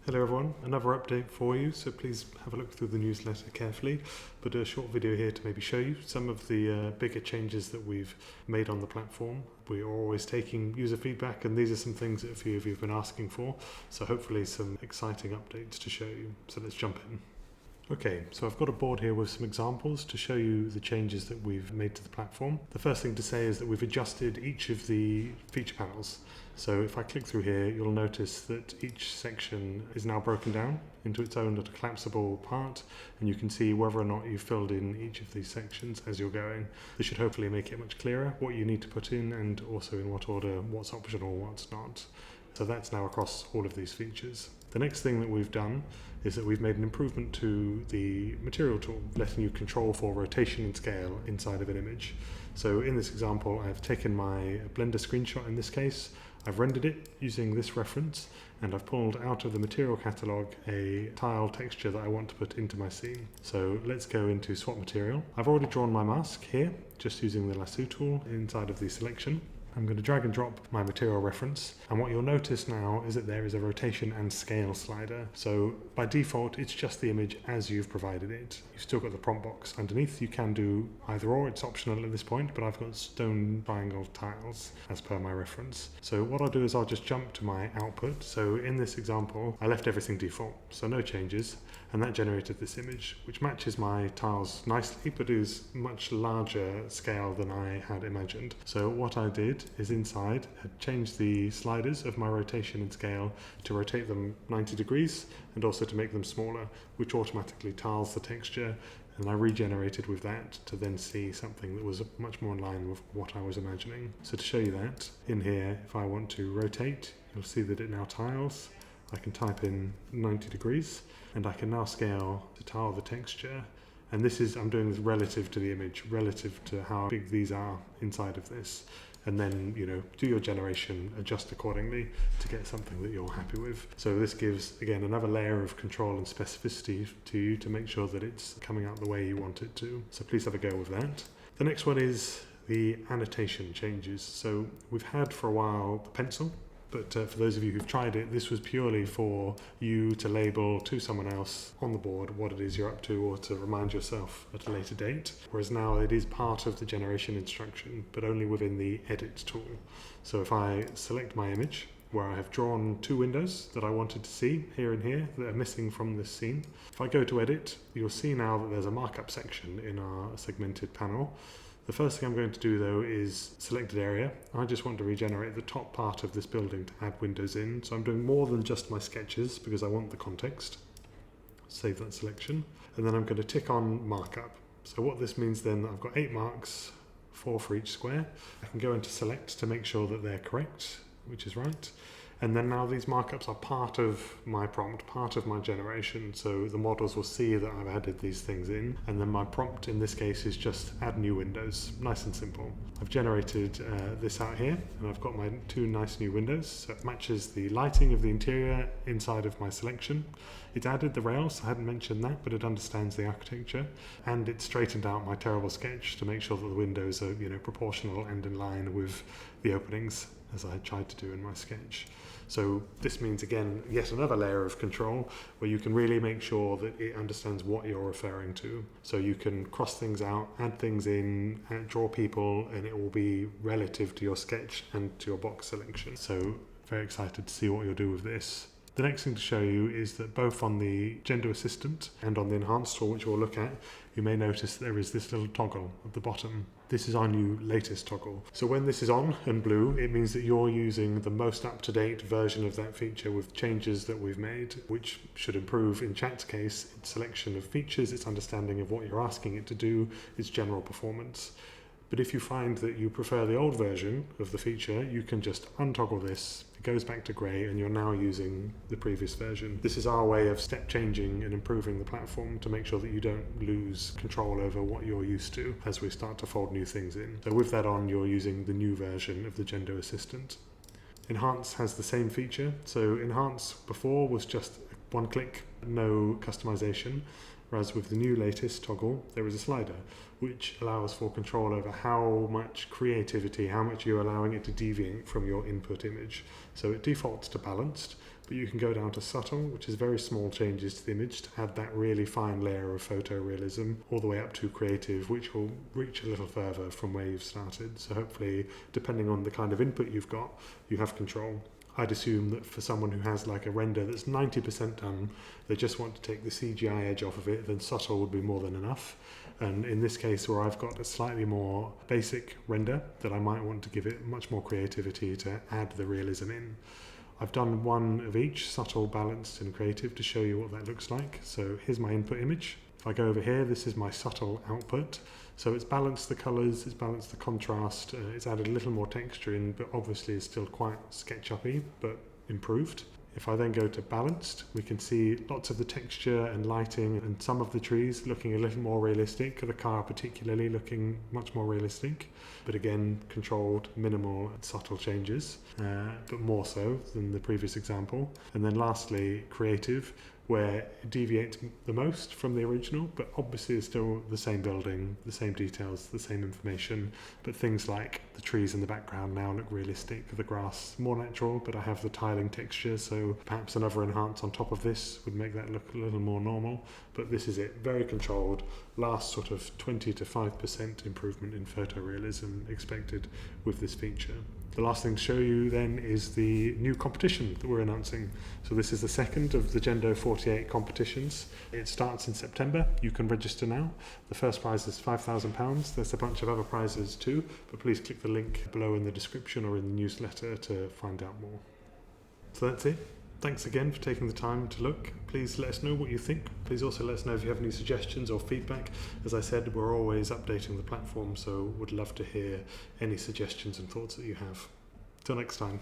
Hello everyone, another update for you, so please have a look through the newsletter carefully, but a short video here to maybe show you some of the bigger changes that we've made on the platform. We are always taking user feedback, and these are some things that a few of you have been asking for, so hopefully some exciting updates to show you. So let's jump in. Okay, so I've got a board here with some examples to show you the changes that we've made to the platform. The first thing to say is that we've adjusted each of the feature panels. So if I click through here, you'll notice that each section is now broken down into its own little collapsible part, and you can see whether or not you've filled in each of these sections as you're going. This should hopefully make it much clearer what you need to put in, and also in what order, what's optional, what's not. So that's now across all of these features. The next thing that we've done is that we've made an improvement to the material tool, letting you control for rotation and scale inside of an image. So in this example, I've taken my Blender screenshot in this case, I've rendered it using this reference, and I've pulled out of the material catalog a tile texture that I want to put into my scene. So let's go into swap material. I've already drawn my mask here, just using the lasso tool inside of the selection. I'm going to drag and drop my material reference, and what you'll notice now is that there is a rotation and scale slider. So by default it's just the image as you've provided it. You've still got the prompt box underneath. You can do either or, it's optional at this point, but I've got stone triangle tiles as per my reference. So what I'll do is I'll just jump to my output. So in this example I left everything default, so no changes, and that generated this image which matches my tiles nicely but is much larger scale than I had imagined. So what I did is inside had changed the sliders of my rotation and scale to rotate them 90 degrees and also to make them smaller, which automatically tiles the texture, and I regenerated with that to then see something that was much more in line with what I was imagining. So to show you that, in here if I want to rotate, you'll see that it now tiles. I can type in 90 degrees and I can now scale to tile the texture, and this is, I'm doing this relative to the image, relative to how big these are inside of this, and then do your generation, adjust accordingly to get something that you're happy with. So this gives again another layer of control and specificity to you to make sure that it's coming out the way you want it to. So please have a go with that. The next one is the annotation changes. So we've had for a while the pencil, but for those of you who've tried it, this was purely for you to label to someone else on the board what it is you're up to, or to remind yourself at a later date. Whereas now it is part of the generation instruction, but only within the edit tool. So if I select my image, where I have drawn two windows that I wanted to see here and here that are missing from this scene, if I go to edit, you'll see now that there's a markup section in our segmented panel. The first thing I'm going to do though is selected area. I just want to regenerate the top part of this building to add windows in. So I'm doing more than just my sketches because I want the context. Save that selection. And then I'm going to tick on markup. So what this means then, I've got 8 marks, 4 for each square. I can go into select to make sure that they're correct, which is right. And then now these markups are part of my prompt, part of my generation. So the models will see that I've added these things in. And then my prompt in this case is just add new windows. Nice and simple. I've generated this out here, and I've got my 2 nice new windows. So it matches the lighting of the interior inside of my selection. It's added the rails, I hadn't mentioned that, but it understands the architecture. And it straightened out my terrible sketch to make sure that the windows are proportional and in line with the openings, as I had tried to do in my sketch. So this means again yet another layer of control where you can really make sure that it understands what you're referring to. So you can cross things out, add things in, draw people, and it will be relative to your sketch and to your box selection. So very excited to see what you'll do with this. The next thing to show you is that both on the Gendo Assistant and on the Enhanced tool, which we'll look at, you may notice there is this little toggle at the bottom. This is our new latest toggle. So when this is on and blue, it means that you're using the most up-to-date version of that feature with changes that we've made, which should improve, in chat's case, its selection of features, its understanding of what you're asking it to do, its general performance. But if you find that you prefer the old version of the feature, you can just untoggle this. It goes back to grey and you're now using the previous version. This is our way of step changing and improving the platform to make sure that you don't lose control over what you're used to as we start to fold new things in. So with that on, you're using the new version of the Gendo Assistant. Enhance has the same feature. So Enhance before was just one click, no customization. Whereas with the new latest toggle, there is a slider which allows for control over how much creativity, how much you're allowing it to deviate from your input image. So it defaults to balanced, but you can go down to subtle, which is very small changes to the image to add that really fine layer of photorealism, all the way up to creative, which will reach a little further from where you've started. So hopefully, depending on the kind of input you've got, you have control. I'd assume that for someone who has like a render that's 90% done, they just want to take the CGI edge off of it, then subtle would be more than enough. And in this case, where I've got a slightly more basic render, that I might want to give it much more creativity to add the realism in. I've done one of each, subtle, balanced and creative, to show you what that looks like. So here's my input image. If I go over here, this is my subtle output. So it's balanced the colours, it's balanced the contrast, it's added a little more texture in, but obviously it's still quite SketchUp-y, but improved. If I then go to balanced, we can see lots of the texture and lighting and some of the trees looking a little more realistic, the car particularly looking much more realistic, but again, controlled, minimal, subtle changes, but more so than the previous example. And then lastly, creative, where it deviates the most from the original, but obviously it's still the same building, the same details, the same information, but things like the trees in the background now look realistic, the grass more natural, but I have the tiling texture, so perhaps another enhance on top of this would make that look a little more normal, but this is it, very controlled, last sort of 20 to 5% improvement in photorealism expected with this feature. The last thing to show you then is the new competition that we're announcing. So this is the second of the Gendo 48 competitions. It starts in September. You can register now. The first prize is £5,000. There's a bunch of other prizes too, but please click the link below in the description or in the newsletter to find out more. So that's it. Thanks again for taking the time to look. Please let us know what you think. Please also let us know if you have any suggestions or feedback. As I said, we're always updating the platform, so would love to hear any suggestions and thoughts that you have. Till next time.